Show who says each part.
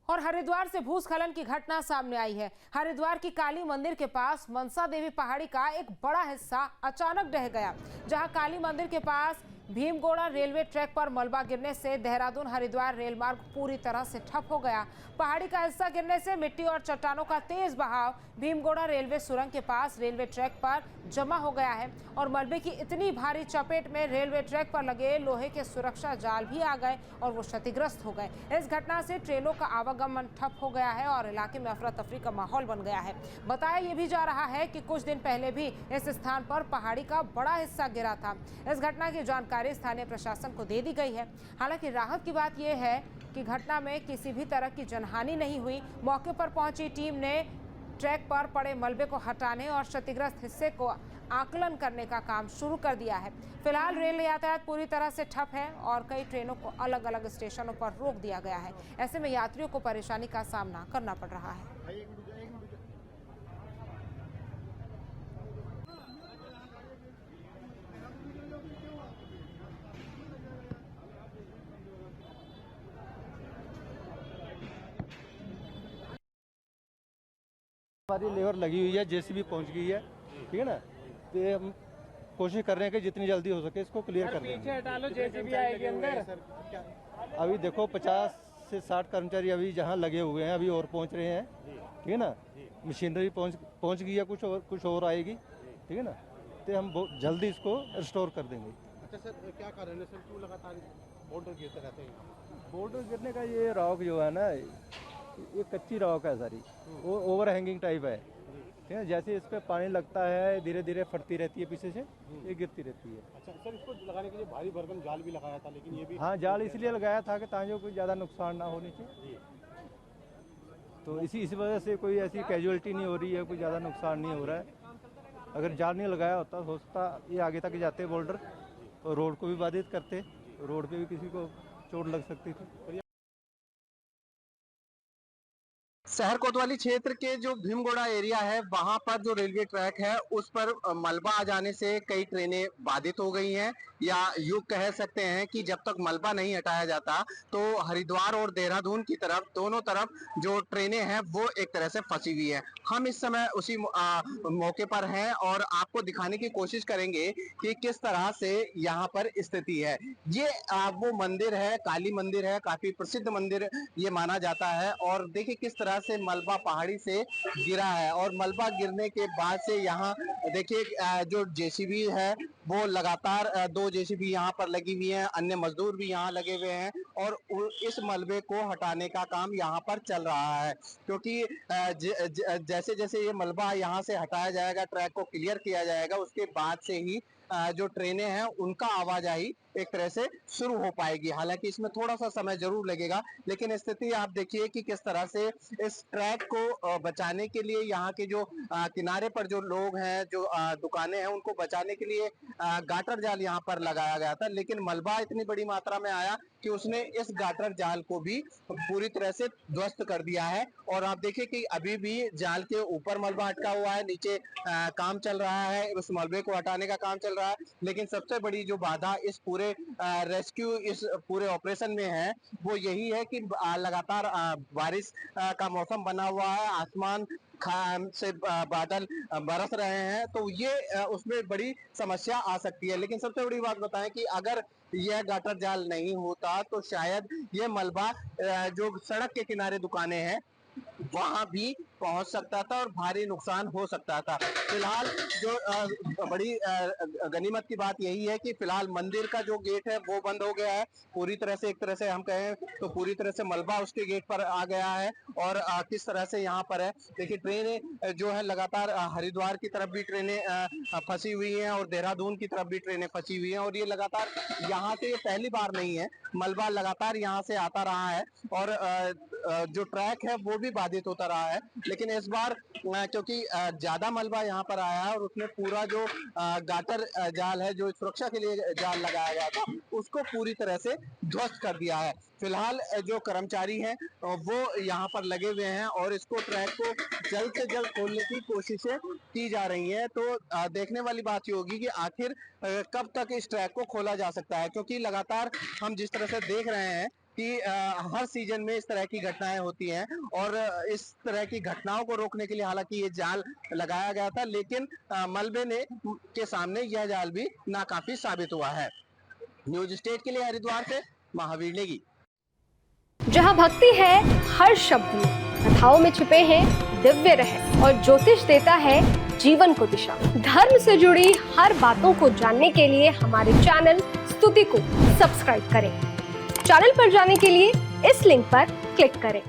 Speaker 1: और हरिद्वार से भूस्खलन की घटना सामने आई है। हरिद्वार की काली मंदिर के पास मनसा देवी पहाड़ी का एक बड़ा हिस्सा अचानक ढह गया। जहां काली मंदिर के पास भीमगोड़ा रेलवे ट्रैक पर मलबा गिरने से देहरादून हरिद्वार रेल मार्ग पूरी तरह से ठप हो गया। पहाड़ी का हिस्सा गिरने से मिट्टी और चट्टानों का तेज बहाव भीमगोड़ा रेलवे सुरंग के पास रेलवे ट्रैक पर जमा हो गया है और मलबे की इतनी भारी चपेट में रेलवे ट्रैक पर लगे लोहे के सुरक्षा जाल भी आ गए और वो क्षतिग्रस्त हो गए। इस घटना से ट्रेनों का आवागमन ठप हो गया है और इलाके में अफरा तफरी का माहौल बन गया है। बताया ये भी जा रहा है कि कुछ दिन पहले भी इस स्थान पर पहाड़ी का बड़ा हिस्सा गिरा था। इस घटना की जानकारी स्थानीय प्रशासन को दे दी गई है। हालांकि राहत की बात यह है कि घटना में किसी भी तरह की जनहानि नहीं हुई। मौके पर पहुंची टीम ने ट्रैक पर पड़े मलबे को हटाने और क्षतिग्रस्त हिस्से को आकलन करने का काम शुरू कर दिया है। फिलहाल रेल यातायात पूरी तरह से ठप है और कई ट्रेनों को अलग अलग स्टेशनों पर रोक दिया गया है। ऐसे में यात्रियों को परेशानी का सामना करना पड़ रहा है।
Speaker 2: हमारी लेबर लगी हुई है, जेसीबी पहुंच गई है, ठीक है ना। तो हम कोशिश कर रहे हैं कि जितनी जल्दी हो सके इसको क्लियर कर दें।
Speaker 3: पीछे हटा लो, जेसीबी आएगी अंदर।
Speaker 2: अभी देखो 50 से 60 कर्मचारी अभी जहां लगे हुए हैं, अभी और पहुंच रहे हैं, ठीक है ना। मशीनरी पहुंच गई है, कुछ और आएगी, ठीक है ना। तो हम बहुत जल्दी इसको रिस्टोर कर देंगे।
Speaker 4: अच्छा सर, क्या कारण है सर, क्यों लगातार बोल्डर गिरते रहते हैं?
Speaker 2: बोल्डर गिरने का ये रॉक जो है ना, ये कच्ची रॉक है सारी, वो ओवर हैंगिंग टाइप है, ठीक है। जैसे इस पे पानी लगता है धीरे धीरे फटती रहती है, पीछे से ये गिरती रहती है।
Speaker 4: अच्छा सर, इसको लगाने के लिए भारी भरकम जाल भी लगाया था, लेकिन ये भी
Speaker 2: हाँ, जाल इसलिए लगाया था कि ताकि कोई ज़्यादा नुकसान ना होने चाहिए। तो इसी वजह से कोई ऐसी कैजुअलिटी नहीं हो रही है, कोई ज़्यादा नुकसान नहीं हो रहा है। अगर जाल नहीं लगाया होता हो सकता ये आगे तक जाते बोल्डर तो रोड को भी बाधित करते, रोड पे भी किसी को चोट लग सकती थी।
Speaker 5: शहर कोतवाली क्षेत्र के जो भीमगोड़ा एरिया है, वहां पर जो रेलवे ट्रैक है उस पर मलबा आ जाने से कई ट्रेनें बाधित हो गई हैं, या यूं कह सकते हैं कि जब तक मलबा नहीं हटाया जाता तो हरिद्वार और देहरादून की तरफ दोनों तरफ जो ट्रेनें हैं वो एक तरह से फंसी हुई है। हम इस समय उसी मौके पर हैं और आपको दिखाने की कोशिश करेंगे कि किस तरह से यहाँ पर स्थिति है। ये वो मंदिर है, काली मंदिर है, काफी प्रसिद्ध मंदिर ये माना जाता है। और देखिए किस तरह से मलबा पहाड़ी से गिरा है और मलबा गिरने के बाद से यहाँ देखिए जो जेसीबी है वो लगातार 2 जेसीबी यहाँ पर लगी हुई है, अन्य मजदूर भी यहाँ लगे हुए हैं और इस मलबे को हटाने का काम यहाँ पर चल रहा है। क्योंकि जैसे जैसे ये मलबा यहाँ से हटाया जाएगा, ट्रैक को क्लियर किया जाएगा, उसके बाद से ही जो ट्रेनें हैं उनका आवाजाही एक तरह से शुरू हो पाएगी। हालांकि इसमें थोड़ा सा समय जरूर लगेगा, लेकिन स्थिति आप देखिए कि किस तरह से इस ट्रैक को बचाने के लिए यहाँ के जो किनारे पर जो लोग हैं, जो दुकानें हैं, उनको बचाने के लिए गाटर जाल यहाँ पर लगाया गया था। लेकिन मलबा इतनी बड़ी मात्रा में आया कि उसने इस गाटर जाल को भी पूरी तरह से ध्वस्त कर दिया है। और आप देखिए कि अभी भी जाल के ऊपर मलबा अटका हुआ है, नीचे काम चल रहा है, उस मलबे को हटाने का काम चल रहा है। लेकिन सबसे बड़ी जो बाधा इस पूरे रेस्क्यू, इस पूरे ऑपरेशन में है वो यही है कि लगातार बारिश का मौसम बना हुआ है, आसमान से बादल बरस रहे हैं, तो ये उसमें बड़ी समस्या आ सकती है। लेकिन सबसे बड़ी बात बताएं कि अगर यह गाटर जाल नहीं होता तो शायद ये मलबा जो सड़क के किनारे दुकानें हैं वहां भी पहुंच सकता था और भारी नुकसान हो सकता था। फिलहाल जो बड़ी गनीमत की बात यही है कि फिलहाल मंदिर का जो गेट है वो बंद हो गया है पूरी तरह से। एक तरह से हम कहें तो पूरी तरह से मलबा उसके गेट पर आ गया है। और किस तरह से यहाँ पर है देखिए, ट्रेनें जो है लगातार हरिद्वार की तरफ भी ट्रेनें फंसी हुई हैं और देहरादून की तरफ भी ट्रेनें फंसी हुई हैं। और ये लगातार यहाँ से ये पहली बार नहीं है, मलबा लगातार यहाँ से आता रहा है और जो ट्रैक है वो भी बाधित होता रहा है। लेकिन इस बार क्योंकि ज्यादा मलबा यहाँ पर आया है और उसने पूरा जो गाटर जाल है, जो सुरक्षा के लिए जाल लगाया गया था, उसको पूरी तरह से ध्वस्त कर दिया है। फिलहाल जो कर्मचारी हैं वो यहाँ पर लगे हुए हैं और इसको ट्रैक को जल्द से जल्द खोलने की कोशिशें की जा रही हैं। तो देखने वाली बात ये होगी कि आखिर कब तक इस ट्रैक को खोला जा सकता है, क्योंकि लगातार हम जिस तरह से देख रहे हैं कि हर सीजन में इस तरह की घटनाएं होती हैं और इस तरह की घटनाओं को रोकने के लिए हालांकि ये जाल लगाया गया था, लेकिन मलबे ने के सामने यह जाल भी नाकाफी साबित हुआ है। न्यूज स्टेट के लिए हरिद्वार से महावीर नेगी।
Speaker 6: जहाँ भक्ति है हर शब्द में, कथाओं में छुपे हैं दिव्य रहस्य और ज्योतिष देता है जीवन को दिशा। धर्म से जुड़ी हर बातों को जानने के लिए हमारे चैनल स्तुति को सब्सक्राइब करें। चैनल पर जाने के लिए इस लिंक पर क्लिक करें।